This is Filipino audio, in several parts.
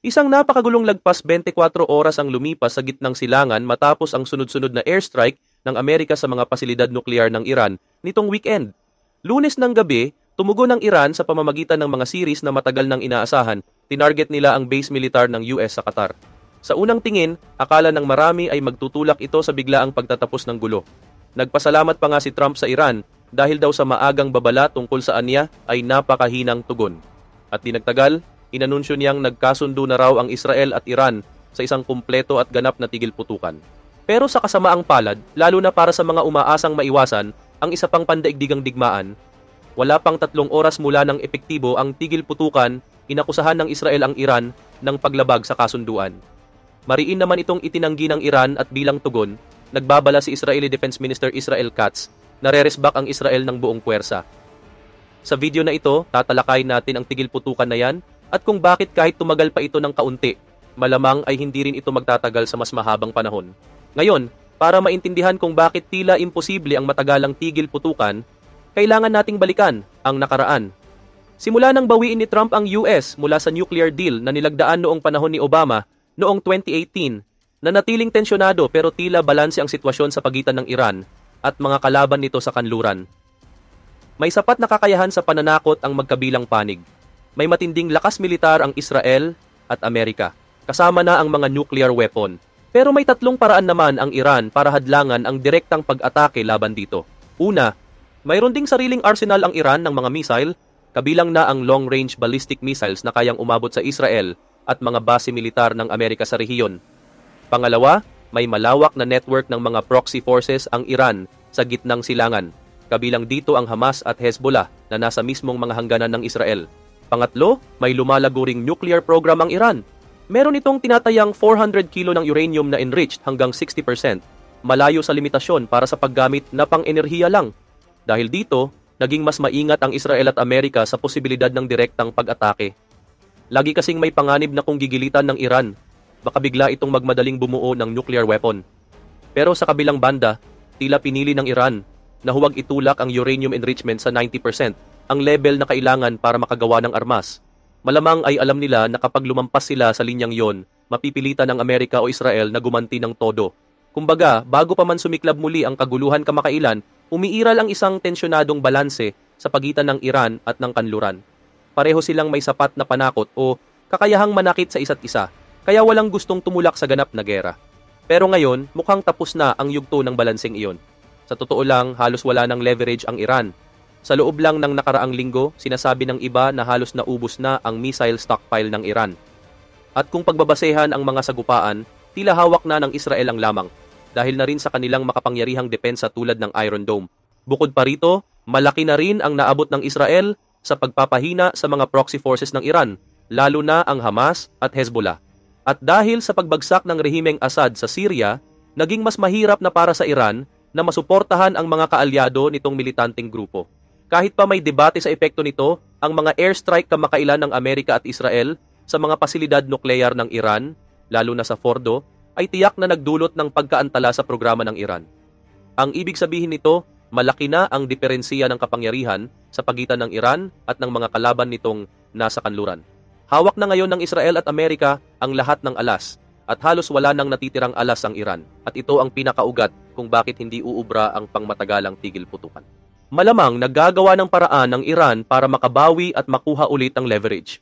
Isang napakagulong lagpas 24 oras ang lumipas sa gitnang silangan matapos ang sunod-sunod na airstrike ng Amerika sa mga pasilidad nuklear ng Iran nitong weekend. Lunes ng gabi, tumugon ng Iran sa pamamagitan ng mga series na matagal nang inaasahan, tinarget nila ang base militar ng US sa Qatar. Sa unang tingin, akala ng marami ay magtutulak ito sa biglaang pagtatapos ng gulo. Nagpasalamat pa nga si Trump sa Iran dahil daw sa maagang babala tungkol sa anya ay napakahinang tugon. At di nagtagal, inanunsyo niyang nagkasundo na raw ang Israel at Iran sa isang kumpleto at ganap na tigil putukan. Pero sa kasamaang palad, lalo na para sa mga umaasang maiwasan ang isa pang pandaigdigang digmaan, wala pang 3 oras mula ng epektibo ang tigil putukan, inakusahan ng Israel ang Iran ng paglabag sa kasunduan. Mariin naman itong itinanggi ng Iran at bilang tugon, nagbabala si Israeli Defense Minister Israel Katz na re-resback ang Israel ng buong puwersa. Sa video na ito, tatalakay natin ang tigil putukan na yan at kung bakit kahit tumagal pa ito ng kaunti, malamang ay hindi rin ito magtatagal sa mas mahabang panahon. Ngayon, para maintindihan kung bakit tila imposible ang matagalang tigil putukan, kailangan nating balikan ang nakaraan. Simula nang bawiin ni Trump ang US mula sa nuclear deal na nilagdaan noong panahon ni Obama noong 2018, nanatiling tensyonado pero tila balanse ang sitwasyon sa pagitan ng Iran at mga kalaban nito sa kanluran. May sapat na kakayahan sa pananakot ang magkabilang panig. May matinding lakas militar ang Israel at Amerika, kasama na ang mga nuclear weapon. Pero may 3 paraan naman ang Iran para hadlangan ang direktang pag-atake laban dito. Una, mayroon ding sariling arsenal ang Iran ng mga missile, kabilang na ang long-range ballistic missiles na kayang umabot sa Israel at mga base militar ng Amerika sa rehiyon. Pangalawa, may malawak na network ng mga proxy forces ang Iran sa gitnang silangan. Kabilang dito ang Hamas at Hezbollah na nasa mismong mga hangganan ng Israel. Pangatlo, may lumalago ring nuclear program ang Iran. Meron itong tinatayang 400 kilo ng uranium na enriched hanggang 60%, malayo sa limitasyon para sa paggamit na pang-enerhiya lang. Dahil dito, naging mas maingat ang Israel at Amerika sa posibilidad ng direktang pag-atake. Lagi kasing may panganib na kung gigilitan ng Iran, baka bigla itong magmadaling bumuo ng nuclear weapon. Pero sa kabilang banda, tila pinili ng Iran na huwag itulak ang uranium enrichment sa 90%, ang level na kailangan para makagawa ng armas. Malamang ay alam nila na kapag lumampas sila sa linyang yon, mapipilitan ng Amerika o Israel na gumanti ng todo. Kumbaga, bago pa man sumiklab muli ang kaguluhan kamakailan, umiiral ang isang tensyonadong balanse sa pagitan ng Iran at ng kanluran. Pareho silang may sapat na panakot o kakayahang manakit sa isa't isa, kaya walang gustong tumulak sa ganap na gera. Pero ngayon, mukhang tapos na ang yugto ng balanseng iyon. Sa totoo lang, halos wala ng leverage ang Iran. Sa loob lang ng nakaraang linggo, sinasabi ng iba na halos naubos na ang missile stockpile ng Iran. At kung pagbabasehan ang mga sagupaan, tila hawak na ng Israel ang lamang, dahil na rin sa kanilang makapangyarihang depensa tulad ng Iron Dome. Bukod pa rito, malaki na rin ang naabot ng Israel sa pagpapahina sa mga proxy forces ng Iran, lalo na ang Hamas at Hezbollah. At dahil sa pagbagsak ng rehimeng Assad sa Syria, naging mas mahirap na para sa Iran na masuportahan ang mga kaalyado nitong militanteng grupo. Kahit pa may debate sa epekto nito, ang mga airstrike kamakailan ng Amerika at Israel sa mga pasilidad nuklear ng Iran, lalo na sa Fordo, ay tiyak na nagdulot ng pagkaantala sa programa ng Iran. Ang ibig sabihin nito, malaki na ang diferensya ng kapangyarihan sa pagitan ng Iran at ng mga kalaban nitong nasa kanluran. Hawak na ngayon ng Israel at Amerika ang lahat ng alas at halos wala nang natitirang alas ang Iran. At ito ang pinakaugat kung bakit hindi uubra ang pangmatagalang tigil putukan. Malamang naggagawa ng paraan ng Iran para makabawi at makuha ulit ang leverage.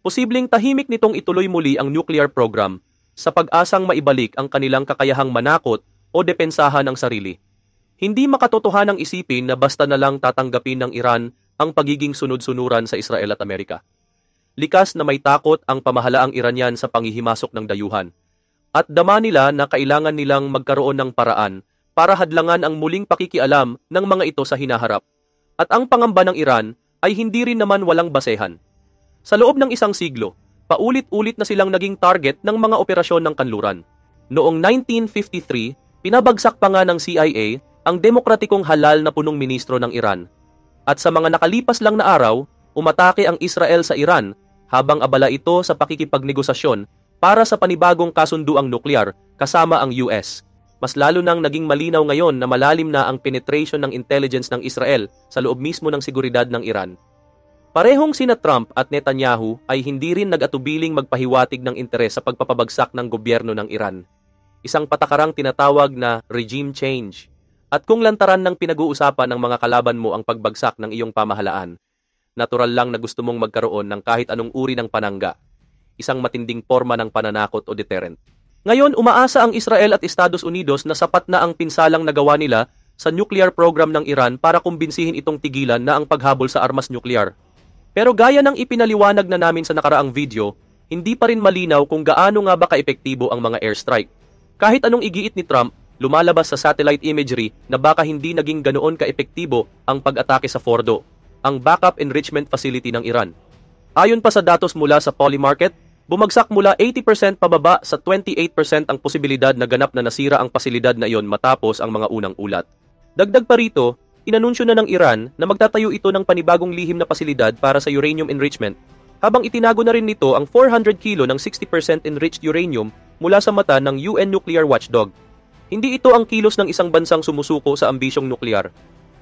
Posibleng tahimik nitong ituloy muli ang nuclear program sa pag-asang maibalik ang kanilang kakayahang manakot o depensahan ang sarili. Hindi makatotohanang isipin na basta na lang tatanggapin ng Iran ang pagiging sunod-sunuran sa Israel at Amerika. Likas na may takot ang pamahalaang Iranian sa panghihimasok ng dayuhan. At dama nila na kailangan nilang magkaroon ng paraan para hadlangan ang muling pakikialam ng mga ito sa hinaharap. At ang pangamba ng Iran ay hindi rin naman walang basehan. Sa loob ng isang siglo, paulit-ulit na silang naging target ng mga operasyon ng kanluran. Noong 1953, pinabagsak pa nga ng CIA ang demokratikong halal na punong ministro ng Iran. At sa mga nakalipas lang na araw, umatake ang Israel sa Iran habang abala ito sa pakikipagnegosasyon para sa panibagong kasunduang nuklear kasama ang US. Mas lalo nang naging malinaw ngayon na malalim na ang penetration ng intelligence ng Israel sa loob mismo ng seguridad ng Iran. Parehong sina Trump at Netanyahu ay hindi rin nag-atubiling magpahiwatig ng interes sa pagpapabagsak ng gobyerno ng Iran. Isang patakarang tinatawag na regime change. At kung lantaran ng pinag-uusapan ng mga kalaban mo ang pagbagsak ng iyong pamahalaan, natural lang na gusto mong magkaroon ng kahit anong uri ng panangga, isang matinding forma ng pananakot o deterrent. Ngayon, umaasa ang Israel at Estados Unidos na sapat na ang pinsalang nagawa nila sa nuclear program ng Iran para kumbinsihin itong tigilan na ang paghabol sa armas nuklear. Pero gaya ng ipinaliwanag na namin sa nakaraang video, hindi pa rin malinaw kung gaano nga ba kaepektibo ang mga airstrike. Kahit anong igiit ni Trump, lumalabas sa satellite imagery na baka hindi naging ganoon kaepektibo ang pag-atake sa Fordo, ang backup enrichment facility ng Iran. Ayon pa sa datos mula sa Polymarket, bumagsak mula 80% pababa sa 28% ang posibilidad na ganap na nasira ang pasilidad na iyon matapos ang mga unang ulat. Dagdag pa rito, inanunsyo na ng Iran na magtatayo ito ng panibagong lihim na pasilidad para sa uranium enrichment, habang itinago na rin nito ang 400 kilo ng 60% enriched uranium mula sa mata ng UN Nuclear Watchdog. Hindi ito ang kilos ng isang bansang sumusuko sa ambisyong nuklear.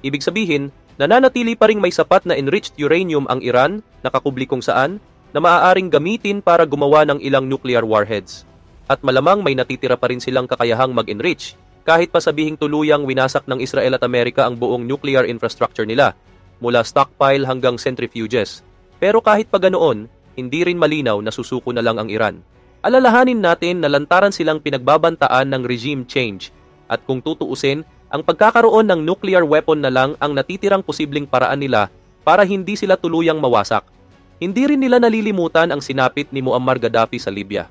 Ibig sabihin, nananatili pa ring may sapat na enriched uranium ang Iran, nakakubli kung saan, na maaaring gamitin para gumawa ng ilang nuclear warheads. At malamang may natitira pa rin silang kakayahang mag-enrich, kahit pa sabihing tuluyang winasak ng Israel at Amerika ang buong nuclear infrastructure nila, mula stockpile hanggang centrifuges. Pero kahit pa ganoon, hindi rin malinaw na susuko na lang ang Iran. Alalahanin natin na lantaran silang pinagbabantaan ng regime change, at kung tutuusin, ang pagkakaroon ng nuclear weapon na lang ang natitirang posibleng paraan nila para hindi sila tuluyang mawasak. Hindi rin nila nalilimutan ang sinapit ni Muammar Gaddafi sa Libya.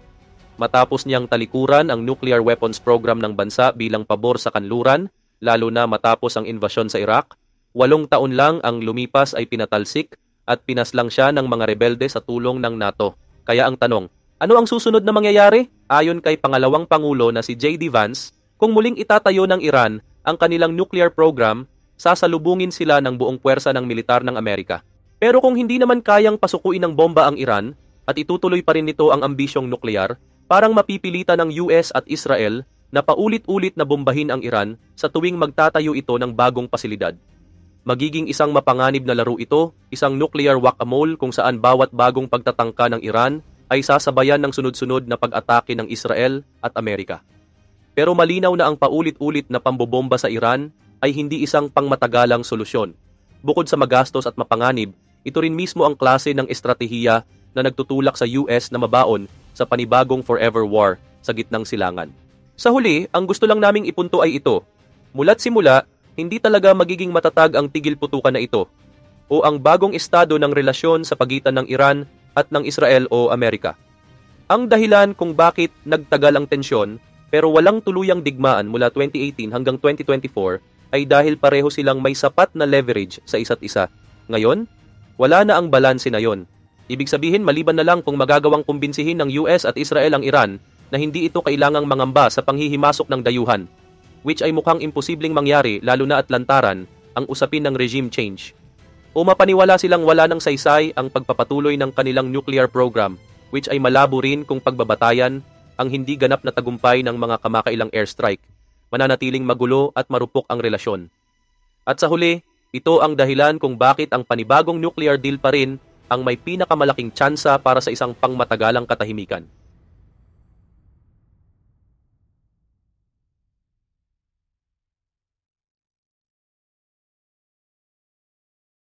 Matapos niyang talikuran ang nuclear weapons program ng bansa bilang pabor sa kanluran, lalo na matapos ang invasyon sa Iraq, 8 taon lang ang lumipas ay pinatalsik at pinaslang siya ng mga rebelde sa tulong ng NATO. Kaya ang tanong, ano ang susunod na mangyayari? Ayon kay pangalawang pangulo na si J.D. Vance, kung muling itatayo ng Iran ang kanilang nuclear program, sasalubungin sila ng buong puwersa ng militar ng Amerika. Pero kung hindi naman kayang pasukuin ng bomba ang Iran at itutuloy pa rin nito ang ambisyong nuklear, parang mapipilitan ng US at Israel na paulit-ulit na bombahin ang Iran sa tuwing magtatayo ito ng bagong pasilidad. Magiging isang mapanganib na laro ito, isang nuclear whack-a-mole kung saan bawat bagong pagtatangka ng Iran ay sasabayan ng sunod-sunod na pag-atake ng Israel at Amerika. Pero malinaw na ang paulit-ulit na pambobomba sa Iran ay hindi isang pangmatagalang solusyon. Bukod sa magastos at mapanganib, ito rin mismo ang klase ng estratehiya na nagtutulak sa US na mabaon sa panibagong forever war sa gitnang silangan. Sa huli, ang gusto lang naming ipunto ay ito. Mula't simula, hindi talaga magiging matatag ang tigil putukan na ito o ang bagong estado ng relasyon sa pagitan ng Iran at ng Israel o Amerika. Ang dahilan kung bakit nagtagal ang tensyon pero walang tuluyang digmaan mula 2018 hanggang 2024 ay dahil pareho silang may sapat na leverage sa isa't isa. Ngayon, wala na ang balanse na yon. Ibig sabihin, maliban na lang kung magagawang kumbinsihin ng US at Israel ang Iran na hindi ito kailangang mangamba sa panghihimasok ng dayuhan, which ay mukhang imposibleng mangyari lalo na at lantaran ang usapin ng regime change. O mapaniwala silang wala ng saysay ang pagpapatuloy ng kanilang nuclear program, which ay malabo rin kung pagbabatayan ang hindi ganap na tagumpay ng mga kamakailang airstrike, mananatiling magulo at marupok ang relasyon. At sa huli, ito ang dahilan kung bakit ang panibagong nuclear deal pa rin ang may pinakamalaking tsansa para sa isang pangmatagalang katahimikan.